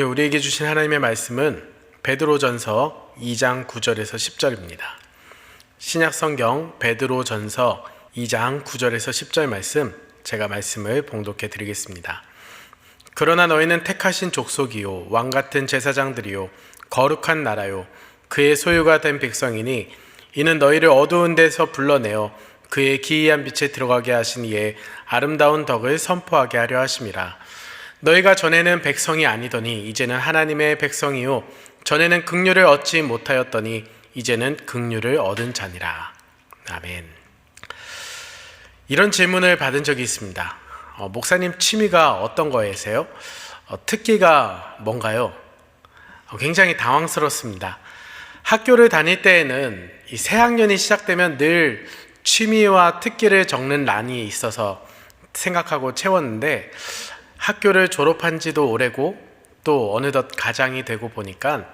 오늘 우리에게 주신 하나님의 말씀은 베드로전서 2장 9절에서 10절입니다. 신약성경 베드로전서 2장 9절에서 10절 말씀, 제가 말씀을 봉독해 드리겠습니다. 그러나 너희는 택하신 족속이요 왕같은 제사장들이요 거룩한 나라요 그의 소유가 된 백성이니 이는 너희를 어두운 데서 불러내어 그의 기이한 빛에 들어가게 하신 이의 아름다운 덕을 선포하게 하려 하심이라. 너희가 전에는 백성이 아니더니 이제는 하나님의 백성이요 전에는 긍휼을 얻지 못하였더니 이제는 긍휼을 얻은 자니라. 아멘. 이런 질문을 받은 적이 있습니다. 목사님, 취미가 어떤 거예요? 특기가 뭔가요? 굉장히 당황스럽습니다. 학교를 다닐 때에는 이 새학년이 시작되면 늘 취미와 특기를 적는 란이 있어서 생각하고 채웠는데, 학교를 졸업한 지도 오래고 또 어느덧 가장이 되고 보니까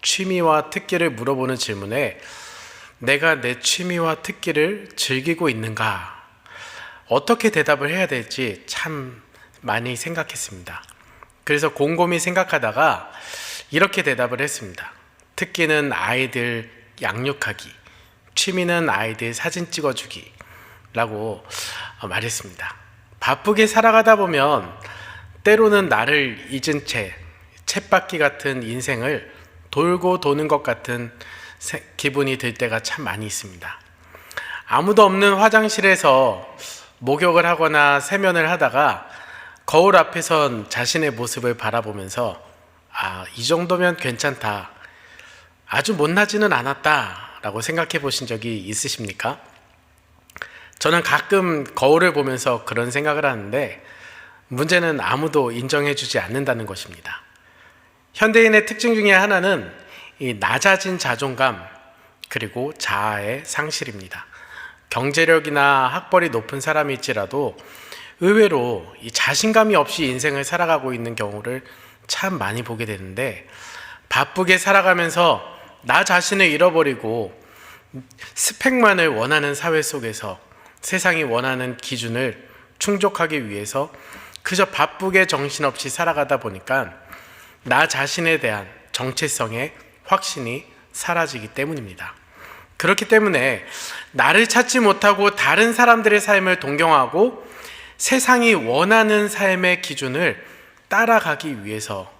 취미와 특기를 물어보는 질문에 내가 내 취미와 특기를 즐기고 있는가, 어떻게 대답을 해야 될지 참 많이 생각했습니다. 그래서 곰곰이 생각하다가 이렇게 대답을 했습니다. 특기는 아이들 양육하기, 취미는 아이들 사진 찍어주기 라고 말했습니다. 바쁘게 살아가다 보면 때로는 나를 잊은 채 쳇바퀴 같은 인생을 돌고 도는 것 같은 기분이 들 때가 참 많이 있습니다. 아무도 없는 화장실에서 목욕을 하거나 세면을 하다가 거울 앞에선 자신의 모습을 바라보면서 이 정도면 괜찮다, 아주 못나지는 않았다 라고 생각해 보신 적이 있으십니까? 저는 가끔 거울을 보면서 그런 생각을 하는데, 문제는 아무도 인정해 주지 않는다는 것입니다. 현대인의 특징 중에 하나는 이 낮아진 자존감, 그리고 자아의 상실입니다. 경제력이나 학벌이 높은 사람일지라도 의외로 이 자신감이 없이 인생을 살아가고 있는 경우를 참 많이 보게 되는데, 바쁘게 살아가면서 나 자신을 잃어버리고 스펙만을 원하는 사회 속에서 세상이 원하는 기준을 충족하기 위해서 그저 바쁘게 정신없이 살아가다 보니까 나 자신에 대한 정체성의 확신이 사라지기 때문입니다. 그렇기 때문에 나를 찾지 못하고 다른 사람들의 삶을 동경하고 세상이 원하는 삶의 기준을 따라가기 위해서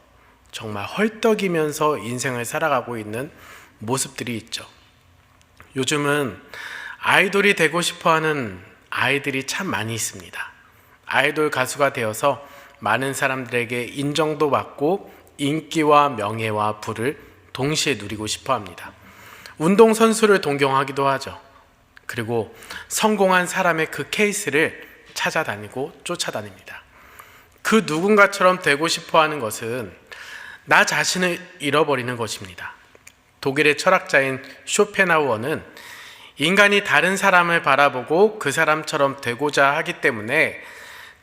정말 헐떡이면서 인생을 살아가고 있는 모습들이 있죠. 요즘은 아이돌이 되고 싶어하는 아이들이 참 많이 있습니다. 아이돌 가수가 되어서 많은 사람들에게 인정도 받고 인기와 명예와 부를 동시에 누리고 싶어 합니다. 운동선수를 동경하기도 하죠. 그리고 성공한 사람의 그 케이스를 찾아다니고 쫓아다닙니다. 그 누군가처럼 되고 싶어 하는 것은 나 자신을 잃어버리는 것입니다. 독일의 철학자인 쇼펜하우어는 인간이 다른 사람을 바라보고 그 사람처럼 되고자 하기 때문에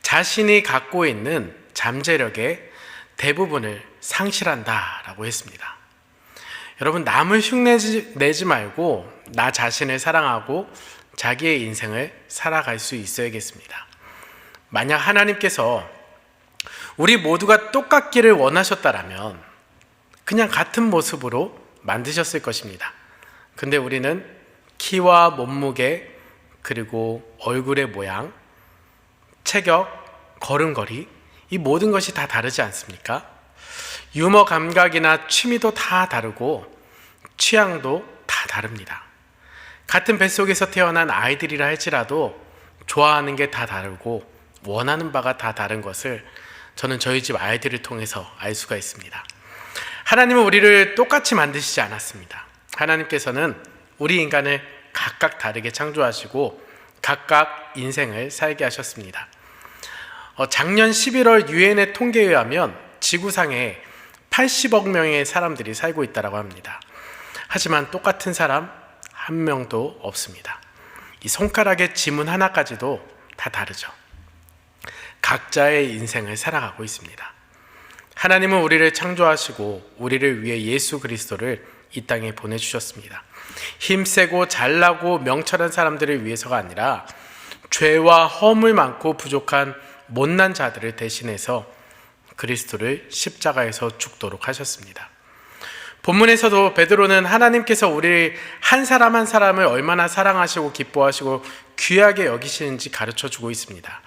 자신이 갖고 있는 잠재력의 대부분을 상실한다 라고 했습니다. 여러분, 남을 흉내내지 말고 나 자신을 사랑하고 자기의 인생을 살아갈 수 있어야겠습니다. 만약 하나님께서 우리 모두가 똑같기를 원하셨다라면 그냥 같은 모습으로 만드셨을 것입니다. 근데 우리는 키와 몸무게, 그리고 얼굴의 모양, 체격, 걸음걸이, 이 모든 것이 다 다르지 않습니까? 유머 감각이나 취미도 다 다르고 취향도 다 다릅니다. 같은 뱃속에서 태어난 아이들이라 할지라도 좋아하는 게 다 다르고 원하는 바가 다 다른 것을 저는 저희 집 아이들을 통해서 알 수가 있습니다. 하나님은 우리를 똑같이 만드시지 않았습니다. 하나님께서는 우리 인간을 각각 다르게 창조하시고 각각 인생을 살게 하셨습니다. 작년 11월 유엔의 통계에 의하면 지구상에 80억 명의 사람들이 살고 있다고 합니다. 하지만 똑같은 사람 한 명도 없습니다. 이 손가락의 지문 하나까지도 다 다르죠. 각자의 인생을 살아가고 있습니다. 하나님은 우리를 창조하시고 우리를 위해 예수 그리스도를 이 땅에 보내주셨습니다. 힘세고 잘나고 명철한 사람들을 위해서가 아니라 죄와 허물 많고 부족한 못난 자들을 대신해서 그리스도를 십자가에서 죽도록 하셨습니다. 본문에서도 베드로는 하나님께서 우리 한 사람 한 사람을 얼마나 사랑하시고 기뻐하시고 귀하게 여기시는지 가르쳐 주고 있습니다.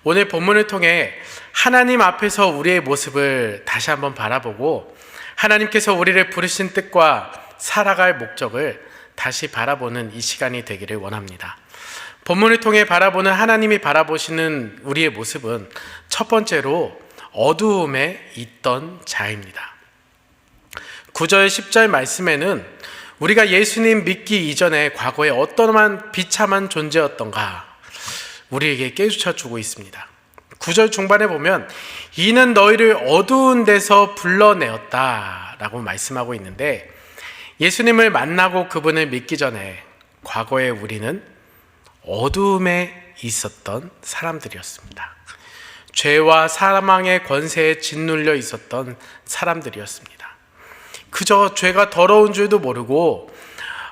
오늘 본문을 통해 하나님 앞에서 우리의 모습을 다시 한번 바라보고 하나님께서 우리를 부르신 뜻과 살아갈 목적을 다시 바라보는 이 시간이 되기를 원합니다. 본문을 통해 바라보는 하나님이 바라보시는 우리의 모습은 첫 번째로 어두움에 있던 자입니다. 9절 10절 말씀에는 우리가 예수님 믿기 이전에 과거에 어떠한 비참한 존재였던가 우리에게 깨우쳐 주고 있습니다. 9절 중반에 보면 이는 너희를 어두운 데서 불러내었다 라고 말씀하고 있는데, 예수님을 만나고 그분을 믿기 전에 과거에 우리는 어두움에 있었던 사람들이었습니다. 죄와 사망의 권세에 짓눌려 있었던 사람들이었습니다. 그저 죄가 더러운 줄도 모르고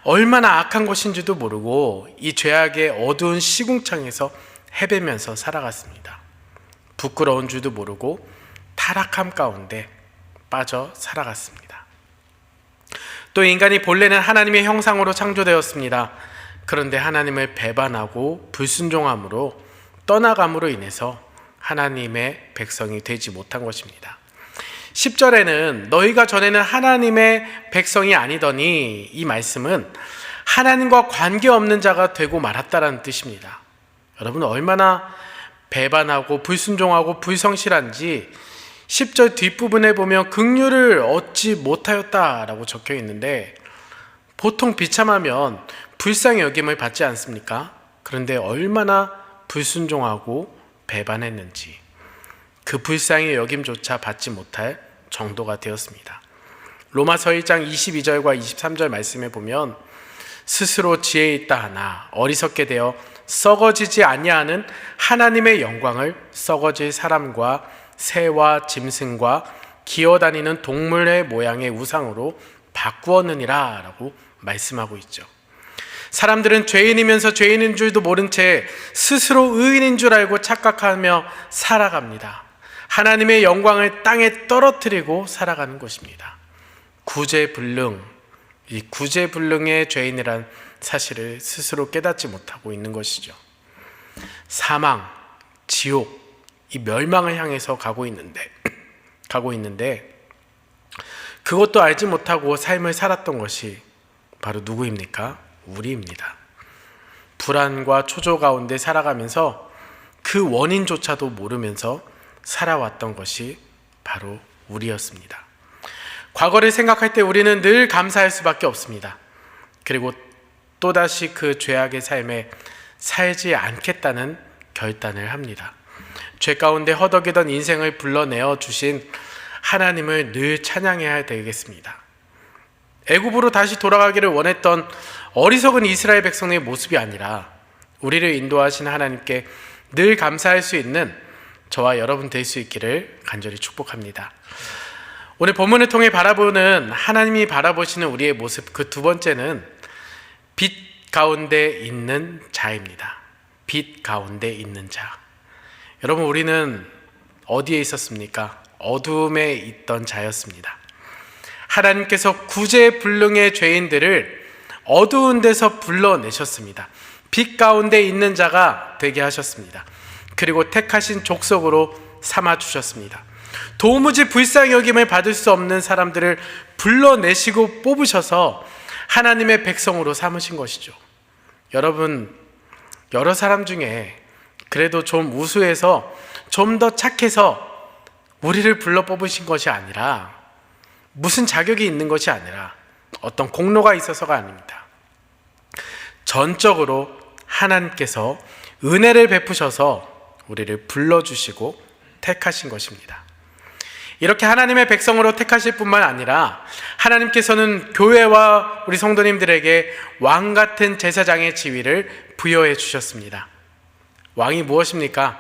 얼마나 악한 것인지도 모르고 이 죄악의 어두운 시궁창에서 헤매면서 살아갔습니다. 부끄러운 줄도 모르고 타락함 가운데 빠져 살아갔습니다. 또 인간이 본래는 하나님의 형상으로 창조되었습니다. 그런데 하나님을 배반하고 불순종함으로 떠나감으로 인해서 하나님의 백성이 되지 못한 것입니다. 10절에는 너희가 전에는 하나님의 백성이 아니더니, 이 말씀은 하나님과 관계없는 자가 되고 말았다라는 뜻입니다. 여러분 얼마나 배반하고 불순종하고 불성실한지 10절 뒷부분에 보면 긍휼을 얻지 못하였다라고 적혀 있는데, 보통 비참하면 불쌍히 여김을 받지 않습니까? 그런데 얼마나 불순종하고 배반했는지 그 불쌍히 여김조차 받지 못할 정도가 되었습니다. 로마서 1장 22절과 23절 말씀에 보면 스스로 지혜 있다 하나 어리석게 되어 썩어지지 아니하는 하나님의 영광을 썩어질 사람과 새와 짐승과 기어다니는 동물의 모양의 우상으로 바꾸었느니라 라고 말씀하고 있죠. 사람들은 죄인이면서 죄인인 줄도 모른 채 스스로 의인인 줄 알고 착각하며 살아갑니다. 하나님의 영광을 땅에 떨어뜨리고 살아가는 것입니다. 구제불능, 이 구제불능의 죄인이란 사실을 스스로 깨닫지 못하고 있는 것이죠. 사망, 지옥, 이 멸망을 향해서 가고 있는데 그것도 알지 못하고 삶을 살았던 것이 바로 누구입니까? 우리입니다. 불안과 초조 가운데 살아가면서 그 원인조차도 모르면서 살아왔던 것이 바로 우리였습니다. 과거를 생각할 때 우리는 늘 감사할 수밖에 없습니다. 그리고 또다시 그 죄악의 삶에 살지 않겠다는 결단을 합니다. 죄 가운데 허덕이던 인생을 불러내어 주신 하나님을 늘 찬양해야 되겠습니다. 애굽으로 다시 돌아가기를 원했던 어리석은 이스라엘 백성의 모습이 아니라 우리를 인도하신 하나님께 늘 감사할 수 있는 저와 여러분 될 수 있기를 간절히 축복합니다. 오늘 본문을 통해 바라보는 하나님이 바라보시는 우리의 모습, 그 두 번째는 빛 가운데 있는 자입니다. 빛 가운데 있는 자. 여러분 우리는 어디에 있었습니까? 어둠에 있던 자였습니다. 하나님께서 구제불능의 죄인들을 어두운 데서 불러내셨습니다. 빛 가운데 있는 자가 되게 하셨습니다. 그리고 택하신 족속으로 삼아주셨습니다. 도무지 불쌍히 여김을 받을 수 없는 사람들을 불러내시고 뽑으셔서 하나님의 백성으로 삼으신 것이죠. 여러분, 여러 사람 중에 그래도 좀 우수해서 좀 더 착해서 우리를 불러 뽑으신 것이 아니라, 무슨 자격이 있는 것이 아니라 어떤 공로가 있어서가 아닙니다. 전적으로 하나님께서 은혜를 베푸셔서 우리를 불러주시고 택하신 것입니다. 이렇게 하나님의 백성으로 택하실 뿐만 아니라 하나님께서는 교회와 우리 성도님들에게 왕 같은 제사장의 지위를 부여해 주셨습니다. 왕이 무엇입니까?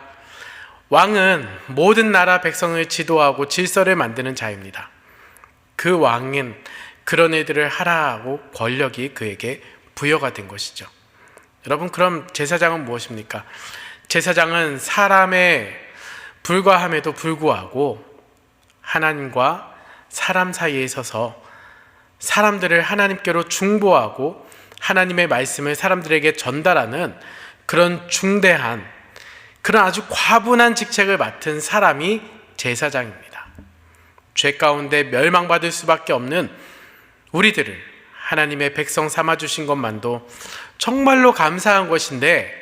왕은 모든 나라 백성을 지도하고 질서를 만드는 자입니다. 그 왕은 그런 일들을 하라고 권력이 그에게 부여가 된 것이죠. 여러분, 그럼 제사장은 무엇입니까? 제사장은 사람에 불과함에도 불구하고 하나님과 사람 사이에 서서 사람들을 하나님께로 중보하고 하나님의 말씀을 사람들에게 전달하는 그런 중대한, 그런 아주 과분한 직책을 맡은 사람이 제사장입니다. 죄 가운데 멸망받을 수밖에 없는 우리들을 하나님의 백성 삼아주신 것만도 정말로 감사한 것인데,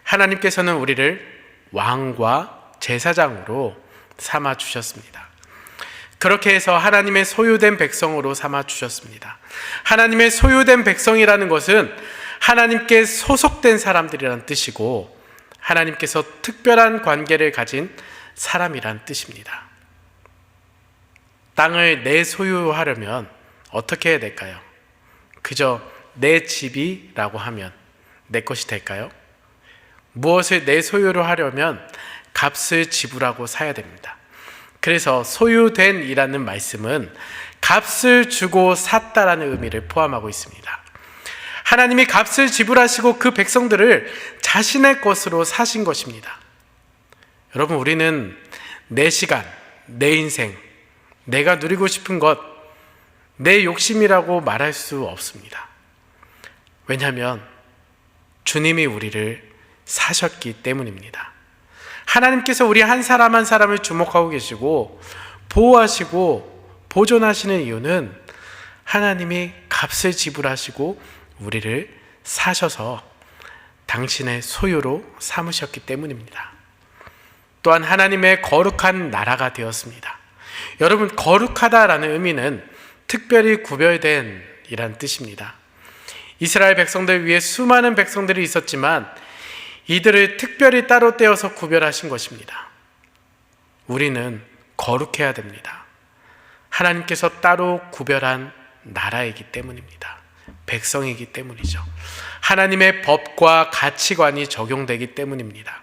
하나님께서는 우리를 왕과 제사장으로 삼아주셨습니다. 그렇게 해서 하나님의 소유된 백성으로 삼아주셨습니다. 하나님의 소유된 백성이라는 것은 하나님께 소속된 사람들이라는 뜻이고, 하나님께서 특별한 관계를 가진 사람이란 뜻입니다. 땅을 내 소유하려면 어떻게 해야 될까요? 그저 내 집이라고 하면 내 것이 될까요? 무엇을 내 소유로 하려면 값을 지불하고 사야 됩니다. 그래서 소유된 이라는 말씀은 값을 주고 샀다라는 의미를 포함하고 있습니다. 하나님이 값을 지불하시고 그 백성들을 자신의 것으로 사신 것입니다. 여러분, 우리는 내 시간, 내 인생, 내가 누리고 싶은 것, 내 욕심이라고 말할 수 없습니다. 왜냐하면 주님이 우리를 사셨기 때문입니다. 하나님께서 우리 한 사람 한 사람을 주목하고 계시고 보호하시고 보존하시는 이유는 하나님이 값을 지불하시고 우리를 사셔서 당신의 소유로 삼으셨기 때문입니다. 또한 하나님의 거룩한 나라가 되었습니다. 여러분, 거룩하다라는 의미는 특별히 구별된 이란 뜻입니다. 이스라엘 백성들 위에 수많은 백성들이 있었지만 이들을 특별히 따로 떼어서 구별하신 것입니다. 우리는 거룩해야 됩니다. 하나님께서 따로 구별한 나라이기 때문입니다. 백성이기 때문이죠. 하나님의 법과 가치관이 적용되기 때문입니다.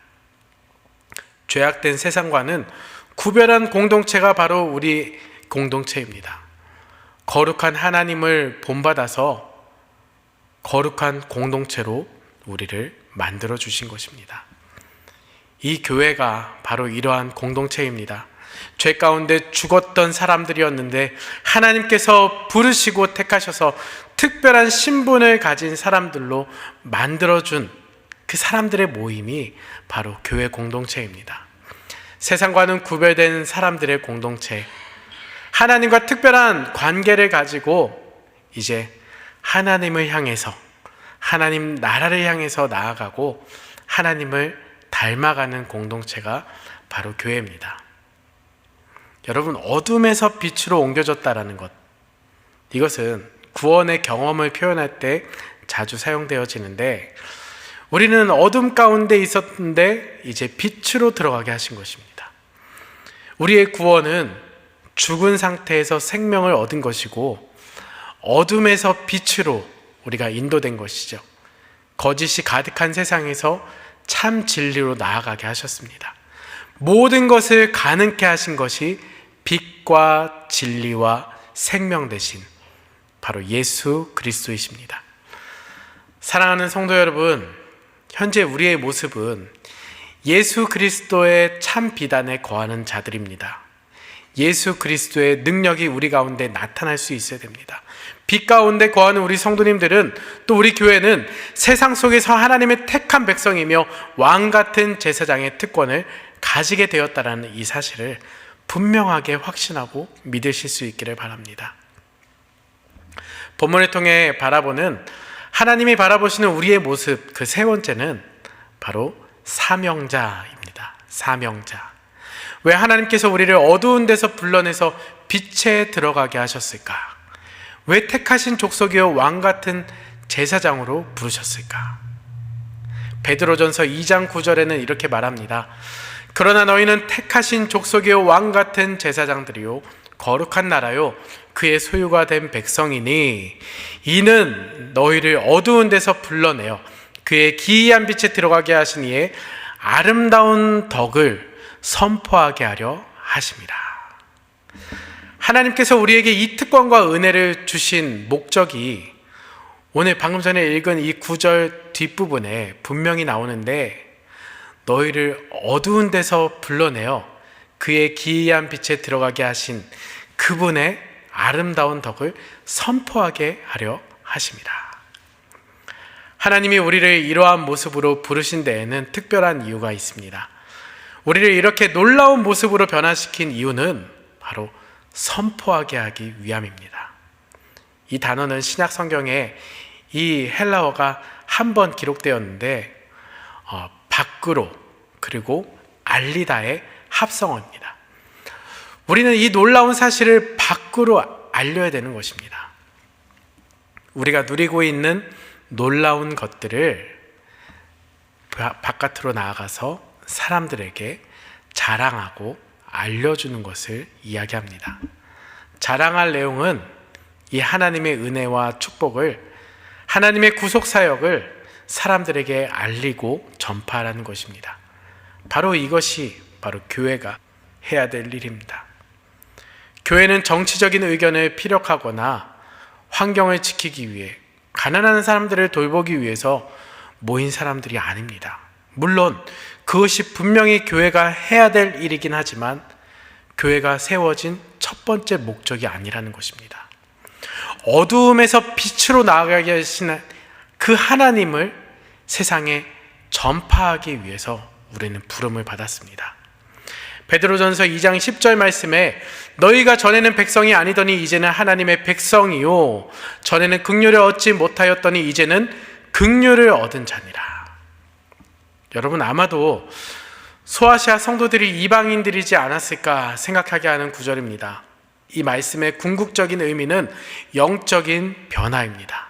죄악된 세상과는 구별한 공동체가 바로 우리 공동체입니다. 거룩한 하나님을 본받아서 거룩한 공동체로 우리를 만들어 주신 것입니다. 이 교회가 바로 이러한 공동체입니다. 죄 가운데 죽었던 사람들이었는데 하나님께서 부르시고 택하셔서 특별한 신분을 가진 사람들로 만들어준 그 사람들의 모임이 바로 교회 공동체입니다. 세상과는 구별된 사람들의 공동체, 하나님과 특별한 관계를 가지고 이제 하나님을 향해서, 하나님 나라를 향해서 나아가고 하나님을 닮아가는 공동체가 바로 교회입니다. 여러분, 어둠에서 빛으로 옮겨졌다라는 것, 이것은 구원의 경험을 표현할 때 자주 사용되어지는데, 우리는 어둠 가운데 있었는데 이제 빛으로 들어가게 하신 것입니다. 우리의 구원은 죽은 상태에서 생명을 얻은 것이고 어둠에서 빛으로 우리가 인도된 것이죠. 거짓이 가득한 세상에서 참 진리로 나아가게 하셨습니다. 모든 것을 가능케 하신 것이 빛과 진리와 생명 되신 바로 예수 그리스도이십니다. 사랑하는 성도 여러분, 현재 우리의 모습은 예수 그리스도의 참 비단에 거하는 자들입니다. 예수 그리스도의 능력이 우리 가운데 나타날 수 있어야 됩니다. 빛 가운데 거하는 우리 성도님들은, 또 우리 교회는 세상 속에서 하나님의 택한 백성이며 왕 같은 제사장의 특권을 가지게 되었다는 이 사실을 분명하게 확신하고 믿으실 수 있기를 바랍니다. 본문을 통해 바라보는, 하나님이 바라보시는 우리의 모습, 그 세 번째는 바로 사명자입니다. 사명자. 왜 하나님께서 우리를 어두운 데서 불러내서 빛에 들어가게 하셨을까? 왜 택하신 족속이요 왕 같은 제사장으로 부르셨을까? 베드로전서 2장 9절에는 이렇게 말합니다. 그러나 너희는 택하신 족속이요 왕 같은 제사장들이요 거룩한 나라요 그의 소유가 된 백성이니 이는 너희를 어두운 데서 불러내어 그의 기이한 빛에 들어가게 하신 이의 아름다운 덕을 선포하게 하려 하심이라. 하나님께서 우리에게 이 특권과 은혜를 주신 목적이 오늘 방금 전에 읽은 이 9절 뒷부분에 분명히 나오는데, 너희를 어두운 데서 불러내어 그의 기이한 빛에 들어가게 하신 그분의 아름다운 덕을 선포하게 하려 하심이라. 하나님이 우리를 이러한 모습으로 부르신 데에는 특별한 이유가 있습니다. 우리를 이렇게 놀라운 모습으로 변화시킨 이유는 바로 선포하게 하기 위함입니다. 이 단어는 신약 성경에 이 헬라어가 한 번 기록되었는데 밖으로 그리고 알리다의 합성어입니다. 우리는 이 놀라운 사실을 밖으로 알려야 되는 것입니다. 우리가 누리고 있는 놀라운 것들을 바깥으로 나아가서 사람들에게 자랑하고 알려주는 것을 이야기합니다. 자랑할 내용은 이 하나님의 은혜와 축복을, 하나님의 구속사역을 사람들에게 알리고 전파하라는 것입니다. 바로 이것이 바로 교회가 해야 될 일입니다. 교회는 정치적인 의견을 피력하거나 환경을 지키기 위해, 가난한 사람들을 돌보기 위해서 모인 사람들이 아닙니다. 물론 그것이 분명히 교회가 해야 될 일이긴 하지만 교회가 세워진 첫 번째 목적이 아니라는 것입니다. 어두움에서 빛으로 나아가게 하시는 그 하나님을 세상에 전파하기 위해서 우리는 부름을 받았습니다. 베드로전서 2장 10절 말씀에 너희가 전에는 백성이 아니더니 이제는 하나님의 백성이요 전에는 긍휼을 얻지 못하였더니 이제는 긍휼을 얻은 자니라. 여러분, 아마도 소아시아 성도들이 이방인들이지 않았을까 생각하게 하는 구절입니다. 이 말씀의 궁극적인 의미는 영적인 변화입니다.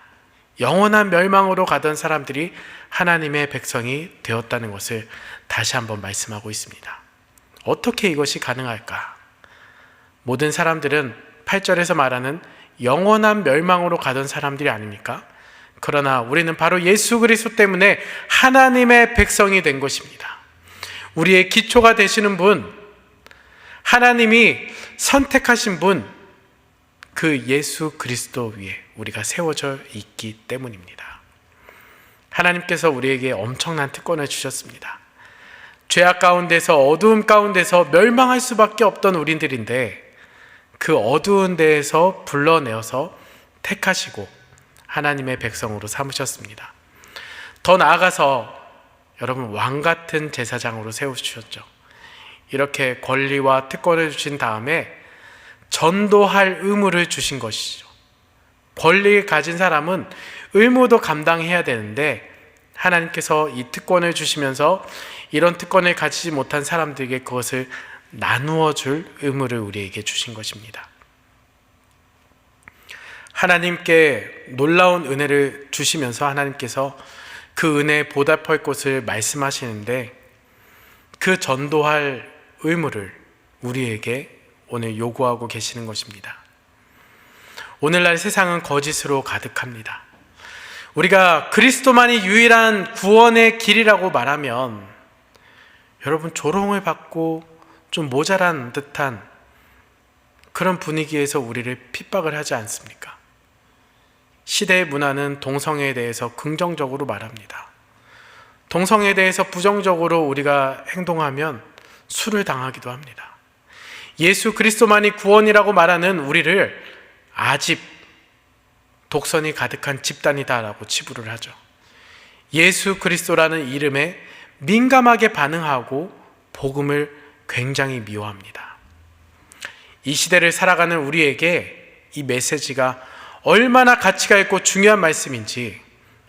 영원한 멸망으로 가던 사람들이 하나님의 백성이 되었다는 것을 다시 한번 말씀하고 있습니다. 어떻게 이것이 가능할까? 모든 사람들은 8절에서 말하는 영원한 멸망으로 가던 사람들이 아닙니까? 그러나 우리는 바로 예수 그리스도 때문에 하나님의 백성이 된 것입니다. 우리의 기초가 되시는 분, 하나님이 선택하신 분, 그 예수 그리스도 위에 우리가 세워져 있기 때문입니다. 하나님께서 우리에게 엄청난 특권을 주셨습니다. 죄악 가운데서, 어두움 가운데서 멸망할 수밖에 없던 우리들인데 그 어두운 데에서 불러내어서 택하시고 하나님의 백성으로 삼으셨습니다. 더 나아가서 여러분, 왕같은 제사장으로 세우셨죠. 이렇게 권리와 특권을 주신 다음에 전도할 의무를 주신 것이죠. 권리를 가진 사람은 의무도 감당해야 되는데 하나님께서 이 특권을 주시면서 이런 특권을 가지지 못한 사람들에게 그것을 나누어 줄 의무를 우리에게 주신 것입니다. 하나님께 놀라운 은혜를 주시면서 하나님께서 그 은혜에 보답할 것을 말씀하시는데 그 전도할 의무를 우리에게 오늘 요구하고 계시는 것입니다. 오늘날 세상은 거짓으로 가득합니다. 우리가 그리스도만이 유일한 구원의 길이라고 말하면 여러분, 조롱을 받고 좀 모자란 듯한 그런 분위기에서 우리를 핍박을 하지 않습니까? 시대의 문화는 동성애에 대해서 긍정적으로 말합니다. 동성애에 대해서 부정적으로 우리가 행동하면 수를 당하기도 합니다. 예수 그리스도만이 구원이라고 말하는 우리를 아집, 독선이 가득한 집단이다라고 치부를 하죠. 예수 그리스도라는 이름에 민감하게 반응하고 복음을 굉장히 미워합니다. 이 시대를 살아가는 우리에게 이 메시지가 얼마나 가치가 있고 중요한 말씀인지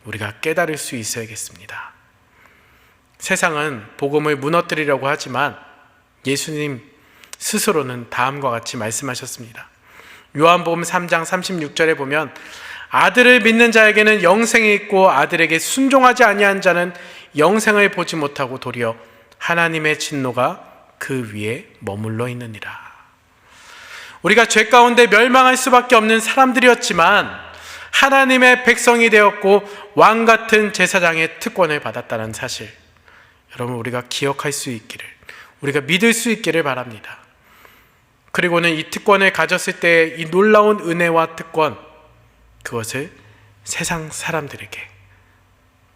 우리가 깨달을 수 있어야겠습니다. 세상은 복음을 무너뜨리려고 하지만 예수님 스스로는 다음과 같이 말씀하셨습니다. 요한복음 3장 36절에 보면 아들을 믿는 자에게는 영생이 있고 아들에게 순종하지 아니한 자는 영생을 보지 못하고 도리어 하나님의 진노가 그 위에 머물러 있느니라. 우리가 죄 가운데 멸망할 수밖에 없는 사람들이었지만 하나님의 백성이 되었고 왕같은 제사장의 특권을 받았다는 사실, 여러분, 우리가 기억할 수 있기를, 우리가 믿을 수 있기를 바랍니다. 그리고는 이 특권을 가졌을 때 이 놀라운 은혜와 특권, 그것을 세상 사람들에게,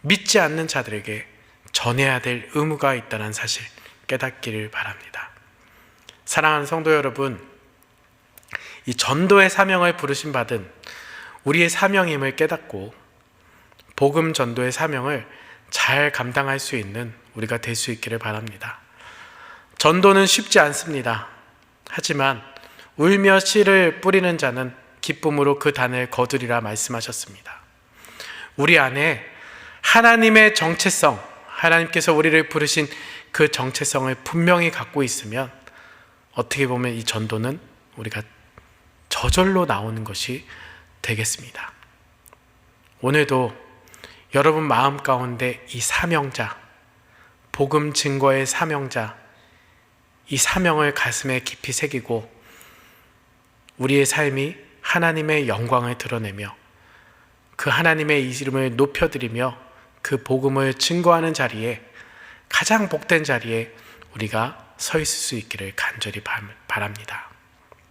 믿지 않는 자들에게 전해야 될 의무가 있다는 사실 깨닫기를 바랍니다. 사랑하는 성도 여러분, 이 전도의 사명을 부르심 받은 우리의 사명임을 깨닫고 복음 전도의 사명을 잘 감당할 수 있는 우리가 될 수 있기를 바랍니다. 전도는 쉽지 않습니다. 하지만 울며 씨를 뿌리는 자는 기쁨으로 그 단을 거두리라 말씀하셨습니다. 우리 안에 하나님의 정체성, 하나님께서 우리를 부르신 그 정체성을 분명히 갖고 있으면 어떻게 보면 이 전도는 우리가 저절로 나오는 것이 되겠습니다. 오늘도 여러분 마음 가운데 이 사명자, 복음 증거의 사명자, 이 사명을 가슴에 깊이 새기고 우리의 삶이 하나님의 영광을 드러내며 그 하나님의 이름을 높여드리며 그 복음을 증거하는 자리에, 가장 복된 자리에 우리가 서 있을 수 있기를 간절히 바랍니다.